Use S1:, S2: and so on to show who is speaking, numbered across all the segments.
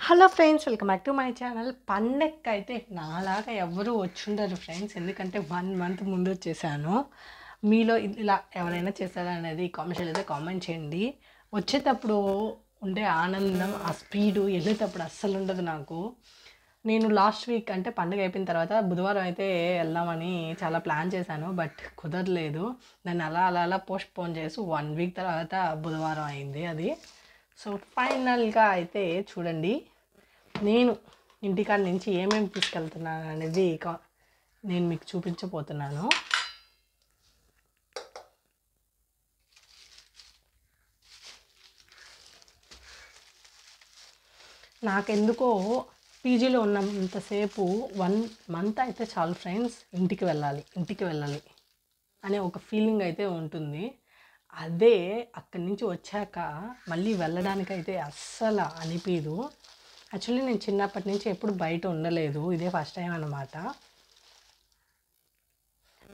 S1: Hello friends, welcome back to my channel. పండగకి అయితే నాలాగా ఎవరు వచ్చుండరు ఫ్రెండ్స్, ఎందుకంటే 1 మంత్ ముందు వచ్చేసాను. మీలో ఇలా ఎవరైనా చేస్తారా అనేది కామెంట్స్ అయితే కామెంట్ చేయండి. వచ్చేటప్పుడు ఉండే ఆనందం, ఆ స్పీడు వెళ్ళేటప్పుడు అస్సలు ఉండదు నాకు. నేను లాస్ట్ వీక్ అంటే పండుగ అయిపోయిన తర్వాత బుధవారం అయితే వెళ్దామని చాలా ప్లాన్ చేశాను, బట్ కుదరలేదు. దాన్ని అలా అలా అలా పోస్ట్ పోన్ చేసి 1 వీక్ తర్వాత బుధవారం అయింది అది. సో ఫైనల్గా అయితే చూడండి, నేను ఇంటికాడ నుంచి ఏమేమి తీసుకెళ్తున్నాను అనేది నేను మీకు చూపించబోతున్నాను. నాకెందుకో పీజీలో ఉన్నంతసేపు 1 మంత్ అయితే చాలు ఫ్రెండ్స్, ఇంటికి వెళ్ళాలి అనే ఒక ఫీలింగ్ అయితే ఉంటుంది. అదే అక్కడి నుంచి వచ్చాక మళ్ళీ వెళ్ళడానికైతే అస్సలు అనిపించదు. యాక్చువల్లీ నేను చిన్నప్పటి నుంచి ఎప్పుడు బయట ఉండలేదు, ఇదే ఫస్ట్ టైం అన్నమాట.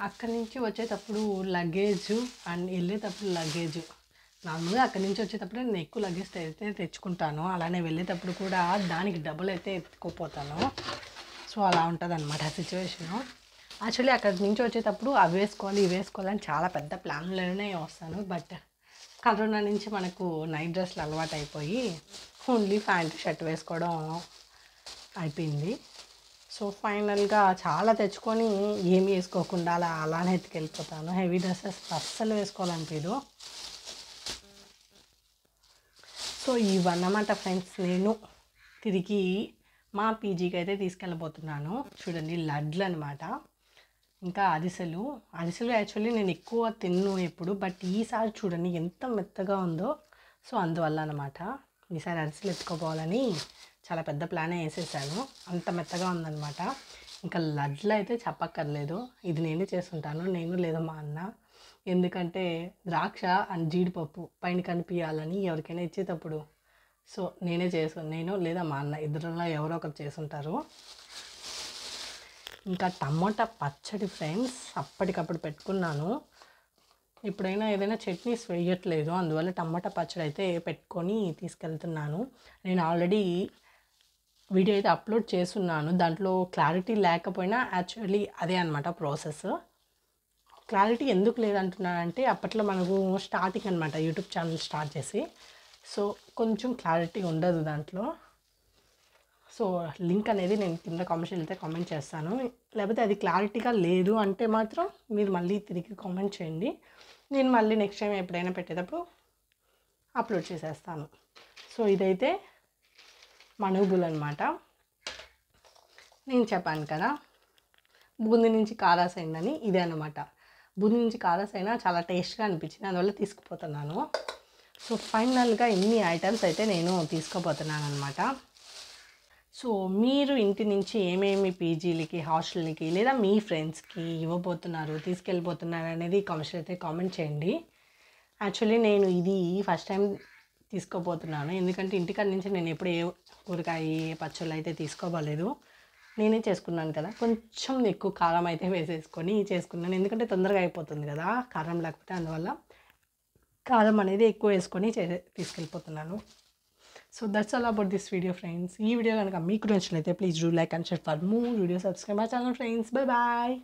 S1: అక్కడి నుంచి వచ్చేటప్పుడు లగేజ్ అండ్ వెళ్ళేటప్పుడు లగేజ్, నార్మల్గా అక్కడి నుంచి వచ్చేటప్పుడు నేను ఎక్కువ లగేజ్ అయితే తెచ్చుకుంటాను, అలానే వెళ్ళేటప్పుడు కూడా దానికి డబుల్ అయితే ఎత్తుకుపోతాను. సో అలా ఉంటుంది అనమాట సిచ్యువేషను. యాక్చువల్లీ అక్కడి నుంచి వచ్చేటప్పుడు అవి వేసుకోవాలి ఇవి వేసుకోవాలని చాలా పెద్ద ప్లాన్లోనే వస్తాను, బట్ కరోనా నుంచి మనకు నైట్ డ్రెస్లు అలవాటు అయిపోయి ఓన్లీ ప్యాంటు షర్ట్ వేసుకోవడం అయిపోయింది. సో ఫైనల్గా చాలా తెచ్చుకొని ఏమి వేసుకోకుండా అలానే ఎత్తుకెళ్ళిపోతాను. హెవీ డ్రెస్సెస్ అస్సలు వేసుకోవాలనిపించదు. సో ఇవన్నమాట ఫ్రెండ్స్, నేను తిరిగి మా పీజీకి అయితే తీసుకెళ్ళబోతున్నాను. చూడండి, లడ్లు అనమాట. ఇంకా అరిసెలు యాక్చువల్లీ నేను ఎక్కువ తిన్ను ఎప్పుడు, బట్ ఈసారి చూడండి ఎంత మెత్తగా ఉందో. సో అందువల్ల అనమాట ఈసారి అరిసెలు ఎత్తుకోపోవాలని చాలా పెద్ద ప్లానే వేసేసాను, అంత మెత్తగా ఉందన్నమాట. ఇంకా లడ్లు అయితే చెప్పక్కర్లేదు, ఇది నేనే చేస్తుంటాను, నేను లేదా మా అన్న. ఎందుకంటే ద్రాక్ష అండ్ జీడిపప్పు పైన కనిపించాలని ఎవరికైనా ఇచ్చేటప్పుడు సో నేను లేదా మా అన్న ఇద్దరులో ఎవరో ఒకరు చేసుంటారు. ఇంకా టమోటా పచ్చడి ఫ్రెండ్స్, అప్పటికప్పుడు పెట్టుకున్నాను. ఎప్పుడైనా ఏదైనా చట్నీస్ వేయట్లేదు, అందువల్ల టమాటా పచ్చడి అయితే పెట్టుకొని తీసుకెళ్తున్నాను. నేను ఆల్రెడీ వీడియో అయితే అప్లోడ్ చేస్తున్నాను, దాంట్లో క్లారిటీ లేకపోయినా యాక్చువల్లీ అదే అనమాట ప్రాసెస్. క్లారిటీ ఎందుకు లేదంటున్నానంటే అప్పట్లో మనకు స్టార్టింగ్ అనమాట యూట్యూబ్ ఛానల్ స్టార్ట్ చేసి, సో కొంచెం క్లారిటీ ఉండదు దాంట్లో. సో లింక్ అనేది నేను కింద కామెంట్స్ వెళ్తే కామెంట్ చేస్తాను, లేకపోతే అది క్లారిటీగా లేదు అంటే మాత్రం మీరు మళ్ళీ తిరిగి కామెంట్ చేయండి, నేను మళ్ళీ నెక్స్ట్ టైం ఎప్పుడైనా పెట్టేటప్పుడు అప్లోడ్ చేసేస్తాను. సో ఇదైతే మనుగులు అనమాట. నేను చెప్పాను కదా బూందీ నుంచి కారాస్ అయిందని, ఇదే అనమాట. బూందీ నుంచి కారాస్ అయినా చాలా టేస్ట్గా అనిపించింది, అందువల్ల తీసుకుపోతున్నాను. సో ఫైనల్గా ఇన్ని ఐటమ్స్ అయితే నేను తీసుకుపోతున్నాను అనమాట. సో మీరు ఇంటి నుంచి ఏమేమి పీజీలకి, హాస్టల్కి లేదా మీ ఫ్రెండ్స్కి ఇవ్వబోతున్నారు, తీసుకెళ్ళిపోతున్నారు అనేది కామెంట్స్ అయితే కామెంట్ చేయండి. యాక్చువల్లీ నేను ఇది ఫస్ట్ టైం తీసుకోబోతున్నాను, ఎందుకంటే ఇంటికాడ నుంచి నేను ఎప్పుడు ఏ కూరగాయ పచ్చళ్ళు అయితే తీసుకోబోలేదు. నేనే చేసుకున్నాను కదా, కొంచెం ఎక్కువ కారం అయితే వేసేసుకొని చేసుకున్నాను, ఎందుకంటే తొందరగా అయిపోతుంది కదా కారం లేకపోతే, అందువల్ల కారం అనేది ఎక్కువ వేసుకొని తీసుకెళ్ళిపోతున్నాను. So that's all about this video friends. ఈ వీడియో కనుక మీకు నచ్చినట్లయితే please do like and share for more video, subscribe my channel friends. Bye bye.